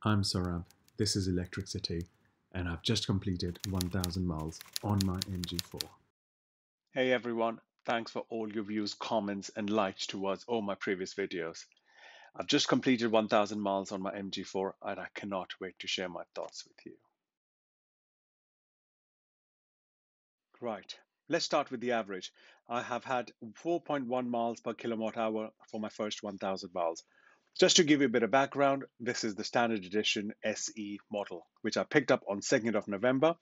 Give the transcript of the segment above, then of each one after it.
I'm Saurabh, this is Electricity, and I've just completed 1000 miles on my MG4. Hey everyone, thanks for all your views, comments, and likes towards all my previous videos. I've just completed 1000 miles on my MG4 and I cannot wait to share my thoughts with you. Right, let's start with the average. I have had 4.1 miles per kilowatt hour for my first 1000 miles. Just to give you a bit of background, this is the standard edition SE model, which I picked up on 2nd of November,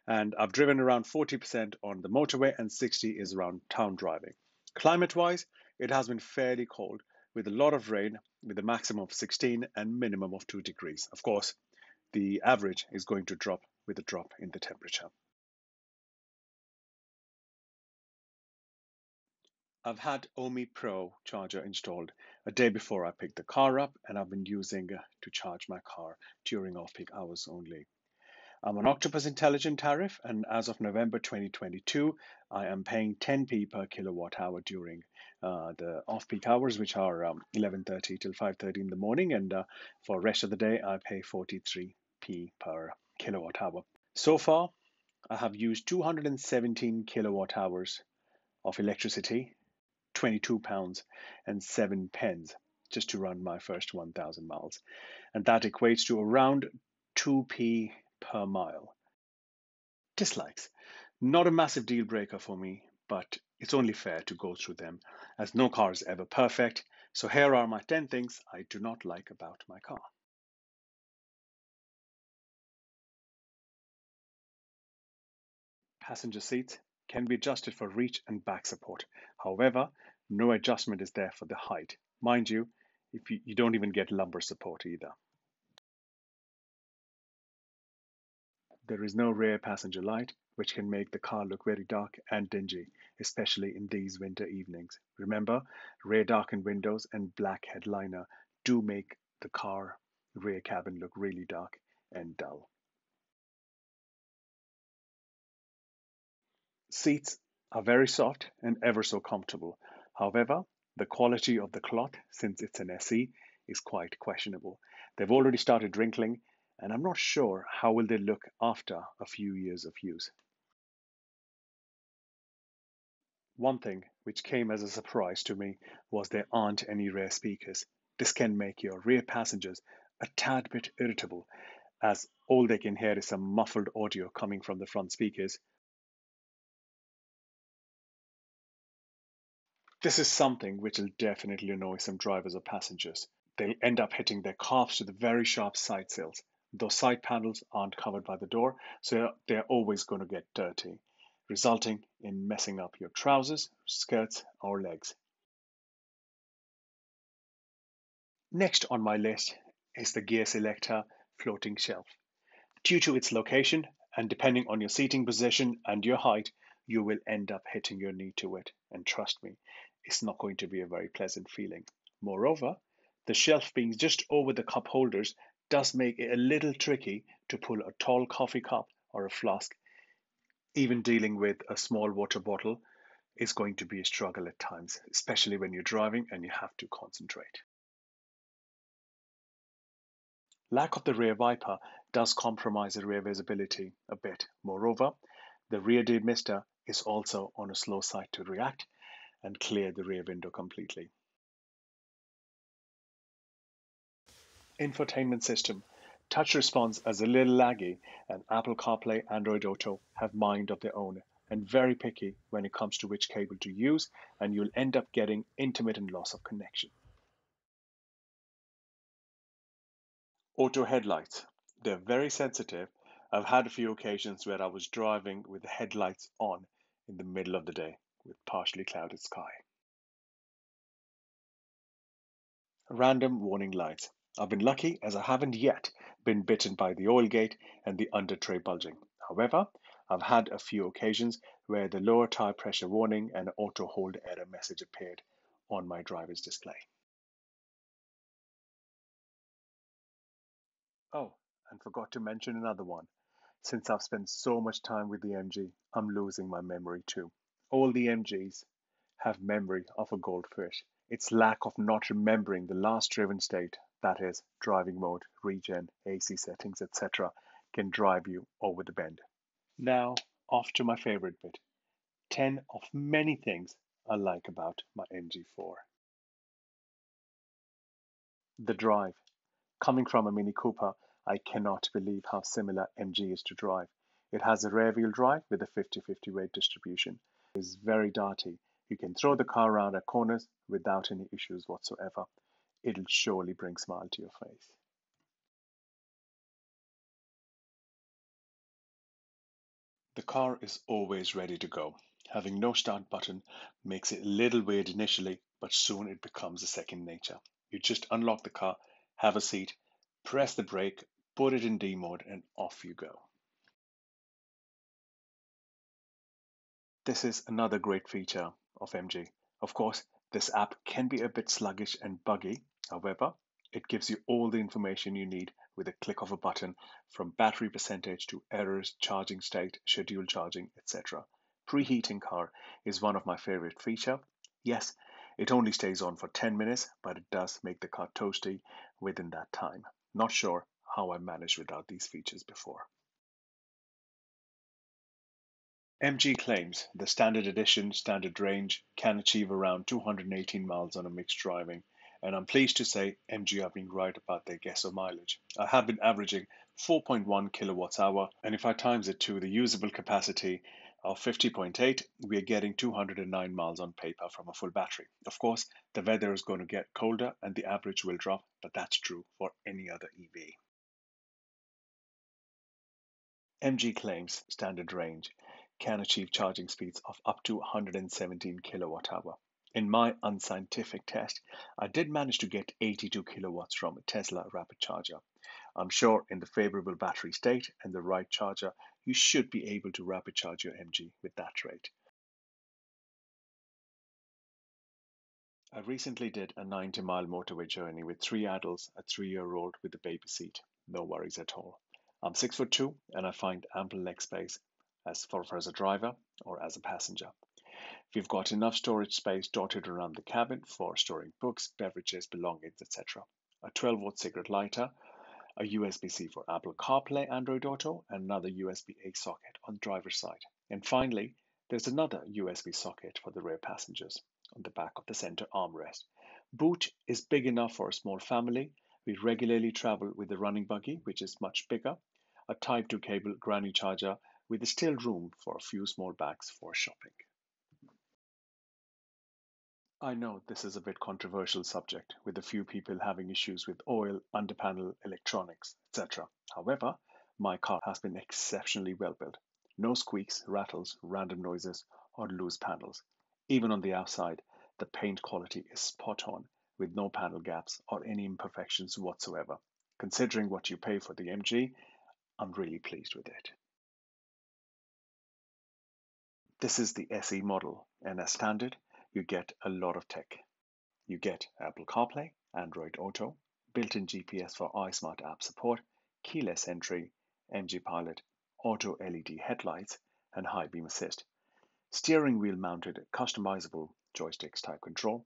and I've driven around 40% on the motorway and 60 is around town driving. Climate-wise, it has been fairly cold, with a lot of rain, with a maximum of 16 and minimum of 2 degrees. Of course, the average is going to drop with a drop in the temperature. I've had Omi Pro charger installed a day before I picked the car up, and I've been using to charge my car during off-peak hours only. I'm on Octopus Intelligent tariff, and as of November 2022, I am paying 10p per kilowatt hour during the off-peak hours, which are 11:30 till 5:30 in the morning, and for the rest of the day, I pay 43p per kilowatt hour. So far, I have used 217 kilowatt hours of electricity, £22 and 7 pence just to run my first 1000 miles. And that equates to around 2p per mile. Dislikes. Not a massive deal breaker for me, but it's only fair to go through them, as no car is ever perfect. So here are my 10 things I do not like about my car. Passenger seats can be adjusted for reach and back support. However, no adjustment is there for the height. Mind you, if you don't even get lumbar support either. There is no rear passenger light, which can make the car look very dark and dingy, especially in these winter evenings. Remember, rear darkened windows and black headliner do make the car rear cabin look really dark and dull. Seats are very soft and ever so comfortable. However, the quality of the cloth, since it's an SE, is quite questionable. They've already started wrinkling, and I'm not sure how will they look after a few years of use. One thing which came as a surprise to me was there aren't any rear speakers. This can make your rear passengers a tad bit irritable, as all they can hear is some muffled audio coming from the front speakers. This is something which will definitely annoy some drivers or passengers. They'll end up hitting their calves to the very sharp side sills. Those side panels aren't covered by the door, so they're always going to get dirty, resulting in messing up your trousers, skirts, or legs. Next on my list is the gear selector floating shelf. Due to its location, and depending on your seating position and your height, you will end up hitting your knee to it. And trust me, it's not going to be a very pleasant feeling. Moreover, the shelf being just over the cup holders does make it a little tricky to pull a tall coffee cup or a flask. Even dealing with a small water bottle is going to be a struggle at times, especially when you're driving and you have to concentrate. Lack of the rear wiper does compromise the rear visibility a bit. Moreover, the rear demister is also on a slow side to react and clear the rear window completely. Infotainment System. Touch response is a little laggy, and Apple CarPlay, Android Auto have mind of their own and very picky when it comes to which cable to use, and you'll end up getting intermittent loss of connection. Auto headlights. They're very sensitive. I've had a few occasions where I was driving with the headlights on in the middle of the day with partially clouded sky. Random warning lights. I've been lucky as I haven't yet been bitten by the oil gate and the under tray bulging. However, I've had a few occasions where the lower tire pressure warning and auto hold error message appeared on my driver's display. Oh, and forgot to mention another one. Since I've spent so much time with the MG, I'm losing my memory too. All the MGs have memory of a goldfish. It's lack of not remembering the last driven state that is, driving mode, regen, AC settings, etc., can drive you over the bend. Now, off to my favorite bit, 10 of many things I like about my MG4. The drive. Coming from a Mini Cooper, I cannot believe how similar MG is to drive. It has a rear-wheel drive with a 50-50 weight distribution. It is very darty. You can throw the car around at corners without any issues whatsoever. It'll surely bring a smile to your face. The car is always ready to go. Having no start button makes it a little weird initially, but soon it becomes a second nature. You just unlock the car, have a seat, press the brake, put it in D mode, and off you go. This is another great feature of MG. Of course, this app can be a bit sluggish and buggy. However, it gives you all the information you need with a click of a button, from battery percentage to errors, charging state, scheduled charging, etc. Preheating car is one of my favorite features. Yes, it only stays on for 10 minutes, but it does make the car toasty within that time. Not sure how I managed without these features before. MG claims the Standard Edition Standard Range can achieve around 218 miles on a mixed driving, and I'm pleased to say MG have been right about their guess of mileage. I have been averaging 4.1 kilowatts hour, and if I times it to the usable capacity of 50.8, we are getting 209 miles on paper from a full battery. Of course, the weather is going to get colder and the average will drop, but that's true for any other EV. MG claims Standard Range can achieve charging speeds of up to 117 kilowatt hour. In my unscientific test, I did manage to get 82 kilowatts from a Tesla rapid charger. I'm sure in the favorable battery state and the right charger, you should be able to rapid charge your MG with that rate. I recently did a 90-mile motorway journey with 3 adults, a 3-year-old with a baby seat. No worries at all. I'm 6'2" and I find ample leg space as a driver or as a passenger. We've got enough storage space dotted around the cabin for storing books, beverages, belongings, etc. A 12-volt cigarette lighter, a USB-C for Apple CarPlay, Android Auto, and another USB-A socket on the driver's side. And finally, there's another USB socket for the rear passengers on the back of the center armrest. Boot is big enough for a small family. We regularly travel with the running buggy, which is much bigger, a Type 2 cable granny charger with still room for a few small bags for shopping. I know this is a bit controversial subject, with a few people having issues with oil, underpanel, electronics, etc. However, my car has been exceptionally well built. No squeaks, rattles, random noises, or loose panels. Even on the outside, the paint quality is spot on, with no panel gaps or any imperfections whatsoever. Considering what you pay for the MG, I'm really pleased with it. This is the SE model, and as standard, you get a lot of tech. You get Apple CarPlay, Android Auto, built-in GPS for iSmart app support, keyless entry, MG Pilot, auto LED headlights, and high beam assist. Steering wheel mounted customizable joysticks type control,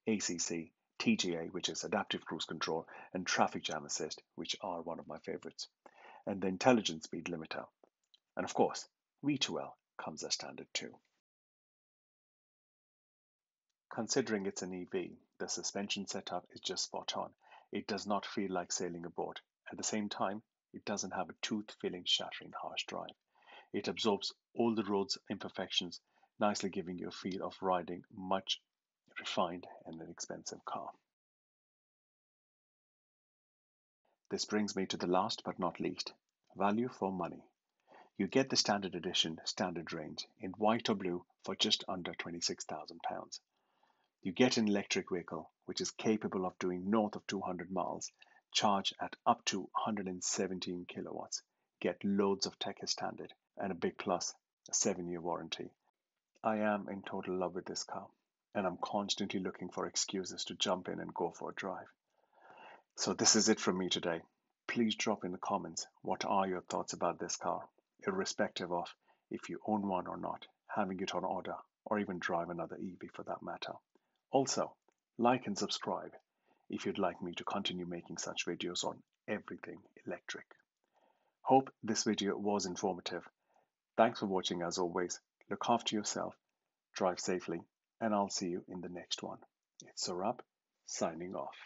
ACC, TGA, which is adaptive cruise control, and traffic jam assist, which are one of my favorites, and the intelligent speed limiter. And of course, V2L comes as standard too. Considering it's an EV, the suspension setup is just spot on. It does not feel like sailing a boat. At the same time, it doesn't have a tooth-filling, shattering harsh drive. It absorbs all the road's imperfections, nicely giving you a feel of riding much refined and an expensive car. This brings me to the last but not least, value for money. You get the Standard Edition Standard Range in white or blue for just under £26,000. You get an electric vehicle which is capable of doing north of 200 miles, charge at up to 117 kilowatts, get loads of tech as standard, and a big plus, a 7-year warranty. I am in total love with this car, and I'm constantly looking for excuses to jump in and go for a drive. So this is it from me today. Please drop in the comments what are your thoughts about this car, irrespective of if you own one or not, having it on order, or even drive another EV for that matter. Also, like and subscribe if you'd like me to continue making such videos on everything electric. Hope this video was informative. Thanks for watching as always. Look after yourself, drive safely, and I'll see you in the next one. It's Saurabh signing off.